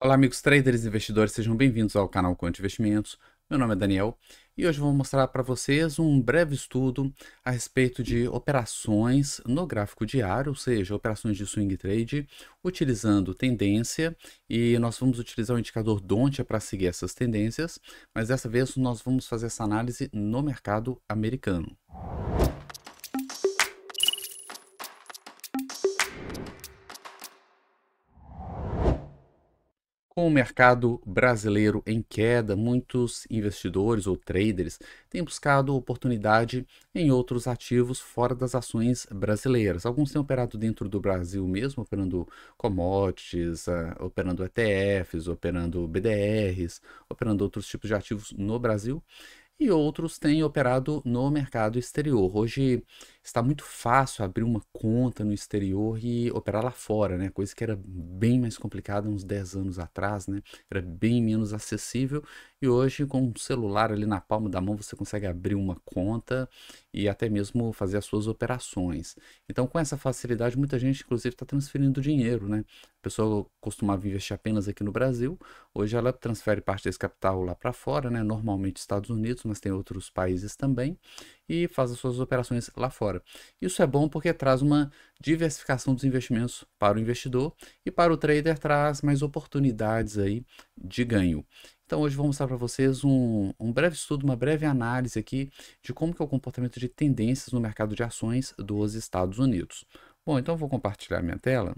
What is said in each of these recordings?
Olá, amigos traders e investidores, sejam bem-vindos ao canal Quant Investimentos. Meu nome é Daniel e hoje eu vou mostrar para vocês um breve estudo a respeito de operações no gráfico diário, ou seja, operações de swing trade, utilizando tendência, e nós vamos utilizar o indicador Dontia para seguir essas tendências, mas dessa vez nós vamos fazer essa análise no mercado americano. Com o mercado brasileiro em queda, muitos investidores ou traders têm buscado oportunidade em outros ativos fora das ações brasileiras. Alguns têm operado dentro do Brasil mesmo, operando commodities, operando ETFs, operando BDRs, operando outros tipos de ativos no Brasil. E outros têm operado no mercado exterior. Hoje está muito fácil abrir uma conta no exterior e operar lá fora, né? Coisa que era bem mais complicada uns 10 anos atrás, né? Era bem menos acessível. E hoje, com um celular ali na palma da mão, você consegue abrir uma conta e até mesmo fazer as suas operações. Então, com essa facilidade, muita gente, inclusive, está transferindo dinheiro, né? A pessoa costumava investir apenas aqui no Brasil. Hoje ela transfere parte desse capital lá para fora, né? Normalmente Estados Unidos, mas tem outros países também, e faz as suas operações lá fora. Isso é bom porque traz uma diversificação dos investimentos para o investidor, e para o trader traz mais oportunidades aí de ganho. Então hoje vou mostrar para vocês um breve estudo, uma breve análise aqui de como que é o comportamento de tendências no mercado de ações dos Estados Unidos. Bom, então eu vou compartilhar minha tela.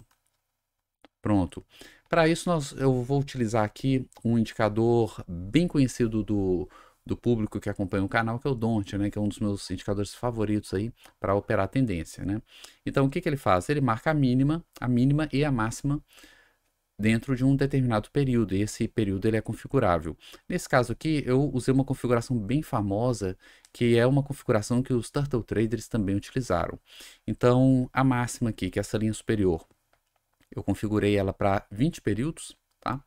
Pronto. Para isso, eu vou utilizar aqui um indicador bem conhecido do público que acompanha o canal, que é o Dontia, né, que é um dos meus indicadores favoritos aí para operar tendência, né? Então, o que ele faz? Ele marca a mínima e a máxima dentro de um determinado período, e esse período ele é configurável. Nesse caso aqui, eu usei uma configuração bem famosa, que é uma configuração que os Turtle Traders também utilizaram. Então, a máxima aqui, que é essa linha superior, eu configurei ela para 20 períodos, tá?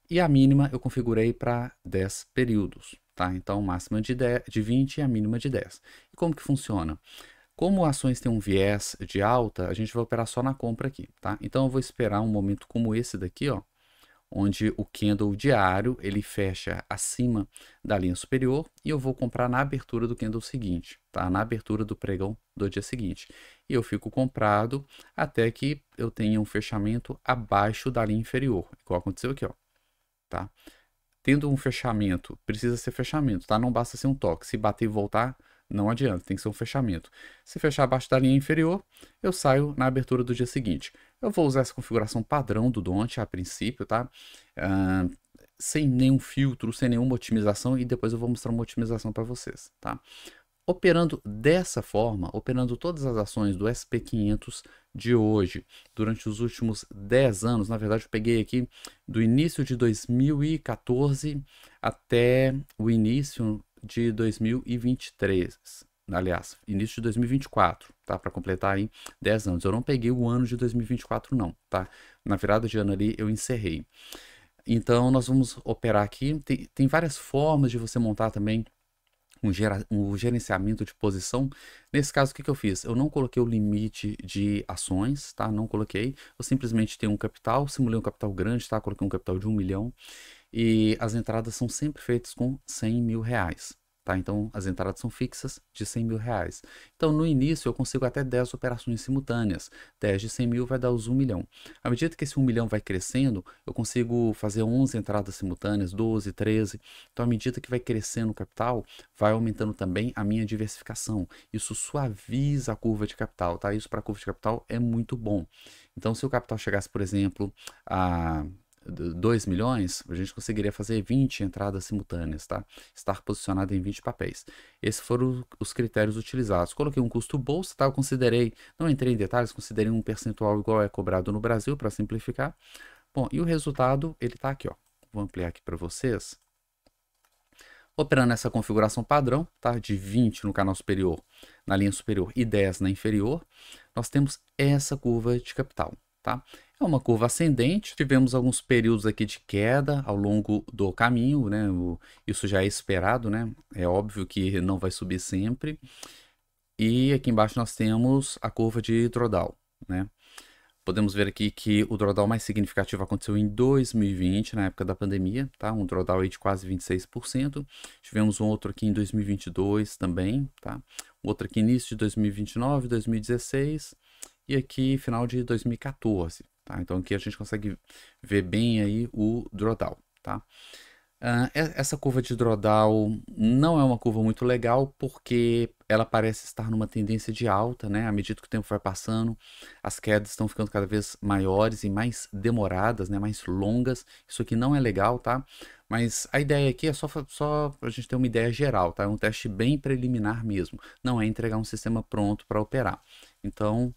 E a mínima eu configurei para 10 períodos, tá? Então, máxima de 20 e a mínima de 10. E como que funciona? Como ações têm um viés de alta, a gente vai operar só na compra aqui, tá? Então, eu vou esperar um momento como esse daqui, ó, onde o candle diário ele fecha acima da linha superior, e eu vou comprar na abertura do candle seguinte, tá? Na abertura do pregão do dia seguinte. E eu fico comprado até que eu tenha um fechamento abaixo da linha inferior, igual aconteceu aqui, ó, tá? Tendo um fechamento, precisa ser fechamento, tá? Não basta ser um toque. Se bater e voltar, não adianta, tem que ser um fechamento. Se fechar abaixo da linha inferior, eu saio na abertura do dia seguinte. Eu vou usar essa configuração padrão do Dontia a princípio, tá? Ah, sem nenhum filtro, sem nenhuma otimização, e depois eu vou mostrar uma otimização para vocês, tá? Operando dessa forma, operando todas as ações do SP500 de hoje, durante os últimos 10 anos, na verdade eu peguei aqui do início de 2014 até o início de 2023, aliás, início de 2024, tá? Para completar aí 10 anos. Eu não peguei o ano de 2024 não, tá? Na virada de ano ali eu encerrei. Então nós vamos operar aqui, tem várias formas de você montar também um gerenciamento de posição. Nesse caso, o que eu fiz? Eu não coloquei o limite de ações, tá? Não coloquei. Eu simplesmente tenho um capital, simulei um capital grande, tá? Coloquei um capital de 1 milhão. E as entradas são sempre feitas com 100 mil reais. Tá? Então, as entradas são fixas de 100 mil reais. Então, no início, eu consigo até 10 operações simultâneas. 10 de 100 mil vai dar os 1 milhão. À medida que esse 1 milhão vai crescendo, eu consigo fazer 11 entradas simultâneas, 12, 13. Então, à medida que vai crescendo o capital, vai aumentando também a minha diversificação. Isso suaviza a curva de capital. Tá? Isso para a curva de capital é muito bom. Então, se o capital chegasse, por exemplo, a 2 milhões, a gente conseguiria fazer 20 entradas simultâneas, tá? Estar posicionado em 20 papéis. Esses foram os critérios utilizados. Coloquei um custo bolsa, tá? Eu considerei, não entrei em detalhes, considerei um percentual igual é cobrado no Brasil, para simplificar. Bom, e o resultado, ele tá aqui, ó. Vou ampliar aqui para vocês. Operando essa configuração padrão, tá? De 20 no canal superior, na linha superior, e 10 na inferior, nós temos essa curva de capital, tá? É uma curva ascendente, tivemos alguns períodos aqui de queda ao longo do caminho, né? Isso já é esperado, né? É óbvio que não vai subir sempre. E aqui embaixo nós temos a curva de drawdown, né? Podemos ver aqui que o drawdown mais significativo aconteceu em 2020, na época da pandemia, tá? Um drawdown aí de quase 26%. Tivemos um outro aqui em 2022 também, tá? Um outro aqui início de 2029, 2016 e aqui final de 2014, tá? Então aqui a gente consegue ver bem aí o drawdown, tá? Essa curva de drawdown não é uma curva muito legal porque ela parece estar numa tendência de alta, né? À medida que o tempo vai passando, as quedas estão ficando cada vez maiores e mais demoradas, né? Mais longas. Isso aqui não é legal, tá? Mas a ideia aqui é só para a gente ter uma ideia geral, tá? É um teste bem preliminar mesmo. Não é entregar um sistema pronto para operar. Então,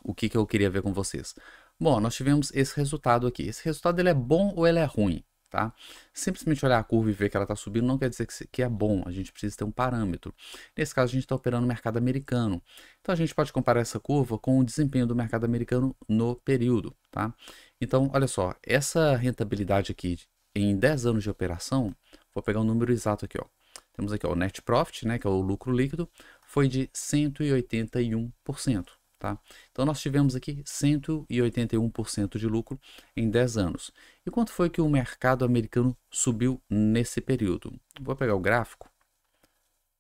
o que eu queria ver com vocês? Bom, nós tivemos esse resultado aqui. Esse resultado ele é bom ou ele é ruim? Tá? Simplesmente olhar a curva e ver que ela está subindo não quer dizer que é bom, a gente precisa ter um parâmetro. Nesse caso, a gente está operando no mercado americano. Então, a gente pode comparar essa curva com o desempenho do mercado americano no período. Tá? Então, olha só, essa rentabilidade aqui em 10 anos de operação, vou pegar um número exato aqui. Ó. Temos aqui ó, o net profit, né, que é o lucro líquido, foi de 181%. Tá? Então, nós tivemos aqui 181% de lucro em 10 anos. E quanto foi que o mercado americano subiu nesse período? Vou pegar o gráfico.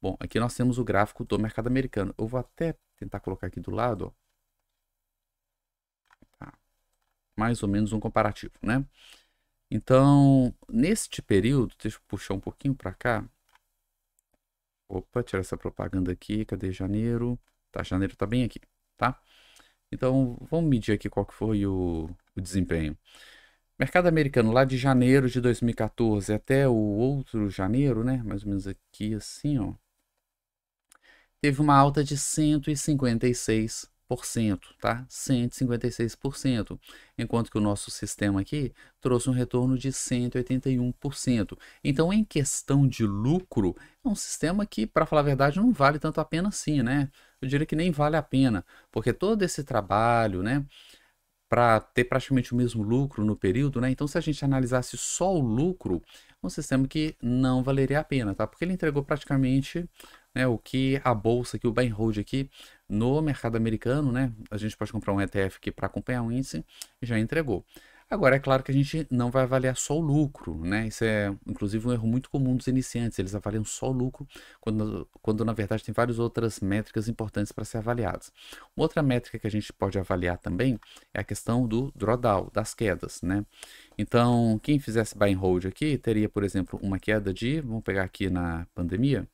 Bom, aqui nós temos o gráfico do mercado americano. Eu vou até tentar colocar aqui do lado. Ó. Tá. Mais ou menos um comparativo, né? Então, neste período, deixa eu puxar um pouquinho para cá. Opa, tirar essa propaganda aqui. Cadê janeiro? Tá, janeiro tá bem aqui. Tá? Então, vamos medir aqui qual que foi o desempenho. Mercado americano, lá de janeiro de 2014 até o outro janeiro, né? Mais ou menos aqui assim, ó. Teve uma alta de 156%, tá? 156%. Enquanto que o nosso sistema aqui trouxe um retorno de 181%. Então, em questão de lucro, é um sistema que, para falar a verdade, não vale tanto a pena assim, né? Eu diria que nem vale a pena, porque todo esse trabalho, né? Para ter praticamente o mesmo lucro no período, né? Então, se a gente analisasse só o lucro, é um sistema que não valeria a pena, tá? Porque ele entregou praticamente, né, o que a bolsa aqui, o buy and hold aqui no mercado americano, né? A gente pode comprar um ETF aqui para acompanhar o índice e já entregou. Agora, é claro que a gente não vai avaliar só o lucro, né? Isso é, inclusive, um erro muito comum dos iniciantes. Eles avaliam só o lucro, quando na verdade, tem várias outras métricas importantes para ser avaliadas. Uma outra métrica que a gente pode avaliar também é a questão do drawdown, das quedas, né? Então, quem fizesse buy and hold aqui, teria, por exemplo, uma queda de, vamos pegar aqui na pandemia,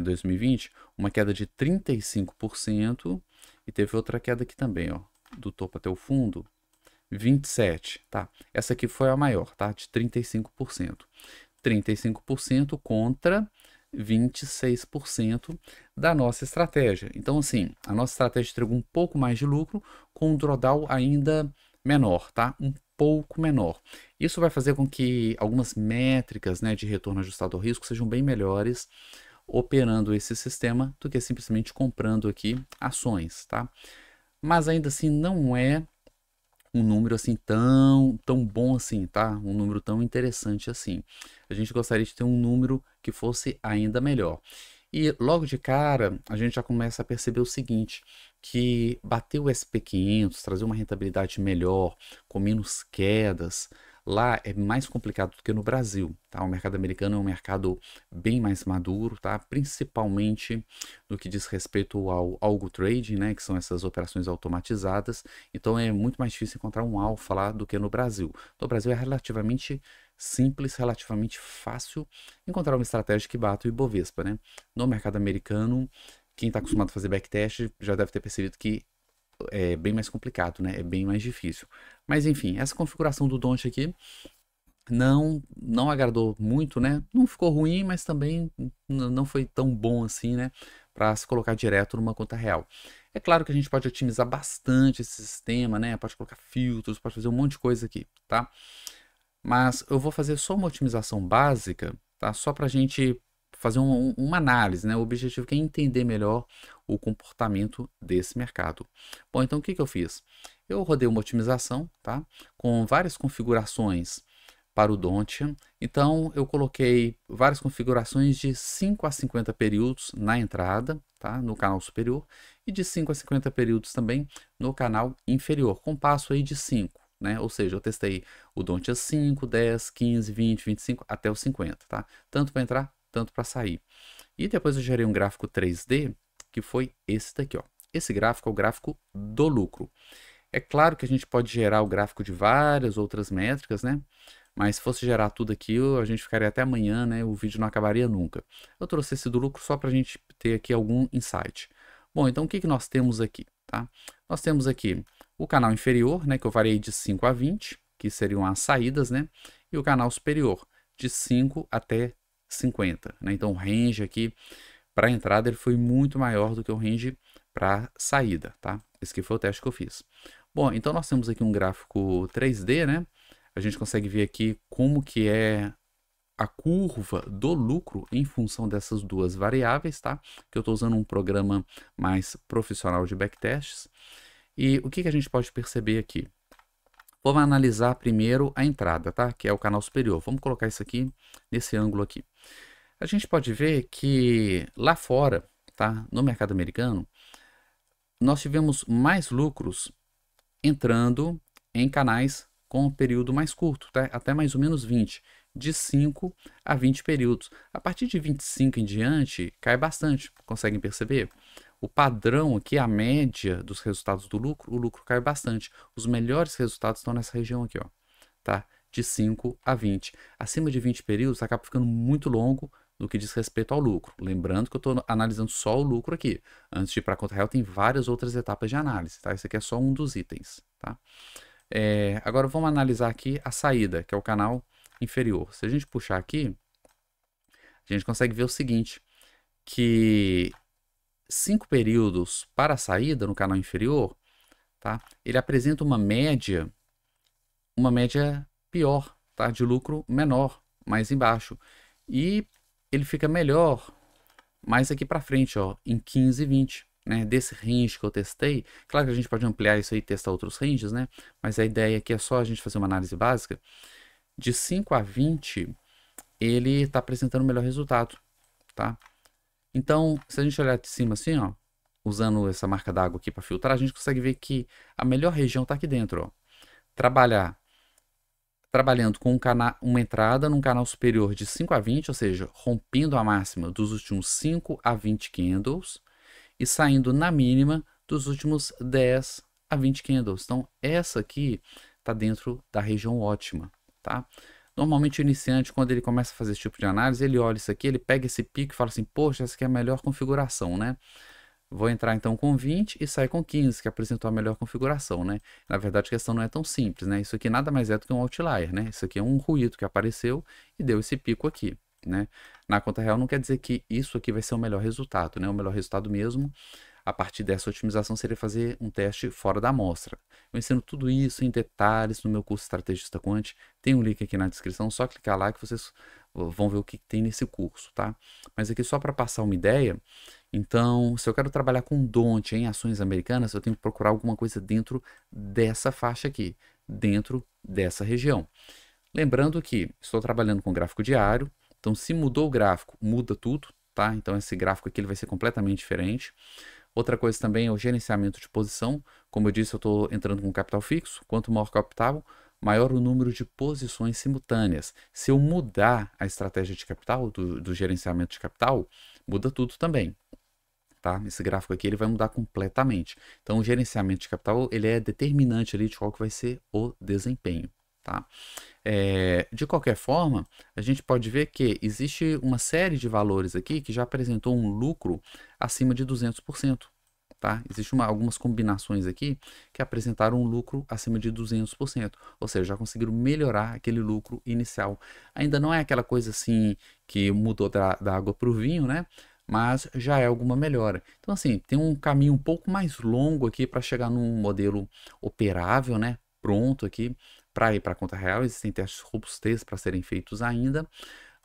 2020, uma queda de 35%, e teve outra queda aqui também, ó, do topo até o fundo, 27, tá? Essa aqui foi a maior, tá? De 35%. 35% contra 26% da nossa estratégia. Então, assim, a nossa estratégia entregou um pouco mais de lucro com um drawdown ainda menor, tá? Um pouco menor. Isso vai fazer com que algumas métricas, né, de retorno ajustado ao risco sejam bem melhores operando esse sistema do que simplesmente comprando aqui ações, tá? Mas ainda assim não é um número assim tão bom assim, tá? Um número tão interessante assim. A gente gostaria de ter um número que fosse ainda melhor. E logo de cara, a gente já começa a perceber o seguinte, que bater o SP500, trazer uma rentabilidade melhor, com menos quedas, lá é mais complicado do que no Brasil, tá? O mercado americano é um mercado bem mais maduro, tá? Principalmente no que diz respeito ao algo trading, né? Que são essas operações automatizadas. Então é muito mais difícil encontrar um alfa lá do que no Brasil. No Brasil é relativamente simples, relativamente fácil encontrar uma estratégia que bata o Ibovespa, né? No mercado americano, quem está acostumado a fazer backtest já deve ter percebido que é bem mais complicado, né? É bem mais difícil. Mas enfim, essa configuração do Don't aqui não agradou muito, né? Não ficou ruim, mas também não foi tão bom assim, né? Para se colocar direto numa conta real. É claro que a gente pode otimizar bastante esse sistema, né? Pode colocar filtros, pode fazer um monte de coisa aqui, tá? Mas eu vou fazer só uma otimização básica, tá? Só para a gente fazer uma análise, né? O objetivo é entender melhor o comportamento desse mercado. Bom, então o que eu fiz? Eu rodei uma otimização, tá? Com várias configurações para o Dontia. Então, eu coloquei várias configurações de 5 a 50 períodos na entrada, tá? No canal superior, e de 5 a 50 períodos também no canal inferior, com passo aí de 5, né? Ou seja, eu testei o Don't 5, 10, 15, 20, 25 até os 50, tá? Tanto para entrar, tanto para sair. E depois eu gerei um gráfico 3D, que foi esse daqui, ó. Esse gráfico é o gráfico do lucro. É claro que a gente pode gerar o gráfico de várias outras métricas, né? Mas se fosse gerar tudo aquilo, a gente ficaria até amanhã, né? O vídeo não acabaria nunca. Eu trouxe esse do lucro só para a gente ter aqui algum insight. Bom, então o que nós temos aqui, tá? Nós temos aqui o canal inferior, né? Que eu variei de 5 a 20, que seriam as saídas, né? E o canal superior, de 5 até 50, né? Então o range aqui para entrada ele foi muito maior do que o range para saída, tá? Esse aqui foi o teste que eu fiz. Bom, então nós temos aqui um gráfico 3D, né? A gente consegue ver aqui como que é a curva do lucro em função dessas duas variáveis, tá? Que eu estou usando um programa mais profissional de backtests. E o que a gente pode perceber aqui? Vamos analisar primeiro a entrada, tá? Que é o canal superior. Vamos colocar isso aqui nesse ângulo aqui. A gente pode ver que lá fora, tá? No mercado americano, nós tivemos mais lucros entrando em canais com um período mais curto, tá? Até mais ou menos 20, de 5 a 20 períodos. A partir de 25 em diante, cai bastante, conseguem perceber? O padrão aqui, a média dos resultados do lucro, o lucro cai bastante. Os melhores resultados estão nessa região aqui, ó, tá? De 5 a 20. Acima de 20 períodos, acaba ficando muito longo no que diz respeito ao lucro. Lembrando que eu estou analisando só o lucro aqui. Antes de ir para a conta real, tem várias outras etapas de análise, tá? Esse aqui é só um dos itens, tá? Agora vamos analisar aqui a saída, que é o canal inferior. Se a gente puxar aqui, a gente consegue ver o seguinte, que 5 períodos para a saída no canal inferior, tá? Ele apresenta uma média pior, tá? De lucro menor, mais embaixo. E ele fica melhor mais aqui para frente, ó, em 15 e 20, né? Desse range que eu testei. Claro que a gente pode ampliar isso aí e testar outros ranges, né? Mas a ideia aqui é só a gente fazer uma análise básica. De 5 a 20, ele está apresentando o melhor resultado, tá? Então, se a gente olhar de cima assim, ó, usando essa marca d'água aqui para filtrar, a gente consegue ver que a melhor região está aqui dentro, ó. Trabalhando com uma entrada num canal superior de 5 a 20, ou seja, rompendo a máxima dos últimos 5 a 20 candles e saindo na mínima dos últimos 10 a 20 candles. Então, essa aqui está dentro da região ótima, tá? Normalmente o iniciante, quando ele começa a fazer esse tipo de análise, ele olha isso aqui, ele pega esse pico e fala assim, poxa, essa aqui é a melhor configuração, né? Vou entrar então com 20 e sair com 15, que apresentou a melhor configuração, né? Na verdade, a questão não é tão simples, né? Isso aqui nada mais é do que um outlier, né? Isso aqui é um ruído que apareceu e deu esse pico aqui, né? Na conta real não quer dizer que isso aqui vai ser o melhor resultado, né? O melhor resultado mesmo, a partir dessa otimização, seria fazer um teste fora da amostra. Eu ensino tudo isso em detalhes no meu curso Estrategista Quant. Tem um link aqui na descrição, só clicar lá que vocês vão ver o que tem nesse curso, tá? Mas aqui só para passar uma ideia, então, se eu quero trabalhar com DONT em ações americanas, eu tenho que procurar alguma coisa dentro dessa faixa aqui, dentro dessa região. Lembrando que estou trabalhando com gráfico diário, então se mudou o gráfico, muda tudo, tá? Então esse gráfico aqui ele vai ser completamente diferente. Outra coisa também é o gerenciamento de posição. Como eu disse, eu estou entrando com capital fixo. Quanto maior o capital, maior o número de posições simultâneas. Se eu mudar a estratégia de capital, do gerenciamento de capital, muda tudo também. Tá? Esse gráfico aqui ele vai mudar completamente. Então o gerenciamento de capital ele é determinante ali de qual que vai ser o desempenho. Tá? De qualquer forma, a gente pode ver que existe uma série de valores aqui que já apresentou um lucro acima de 200%. Tá? Existem algumas combinações aqui que apresentaram um lucro acima de 200%, ou seja, já conseguiram melhorar aquele lucro inicial. Ainda não é aquela coisa assim que mudou da água para o vinho, né? Mas já é alguma melhora. Então, assim, tem um caminho um pouco mais longo aqui para chegar num modelo operável, né? Pronto aqui para ir para a conta real. Existem testes robustez para serem feitos ainda,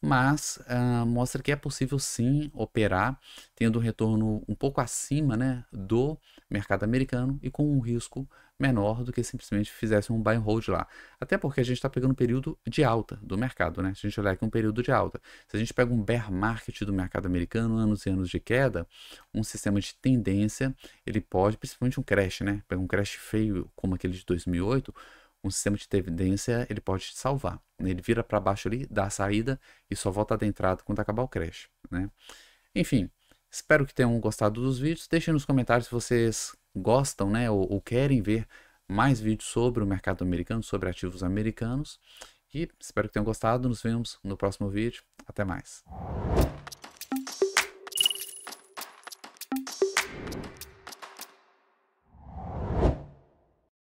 mas mostra que é possível sim operar tendo um retorno um pouco acima, né, do mercado americano e com um risco menor do que simplesmente fizesse um buy and hold lá. Até porque a gente está pegando um período de alta do mercado, né? Se a gente olhar aqui um período de alta, se a gente pega um bear market do mercado americano, anos e anos de queda, um sistema de tendência, ele pode, principalmente um crash, né? Pega um crash feio como aquele de 2008, um sistema de tendência ele pode te salvar, né? Ele vira para baixo ali, dá a saída e só volta da entrada quando acabar o crash, né? Enfim, espero que tenham gostado dos vídeos. Deixem nos comentários se vocês gostam, né, ou querem ver mais vídeos sobre o mercado americano, sobre ativos americanos. E espero que tenham gostado. Nos vemos no próximo vídeo. Até mais.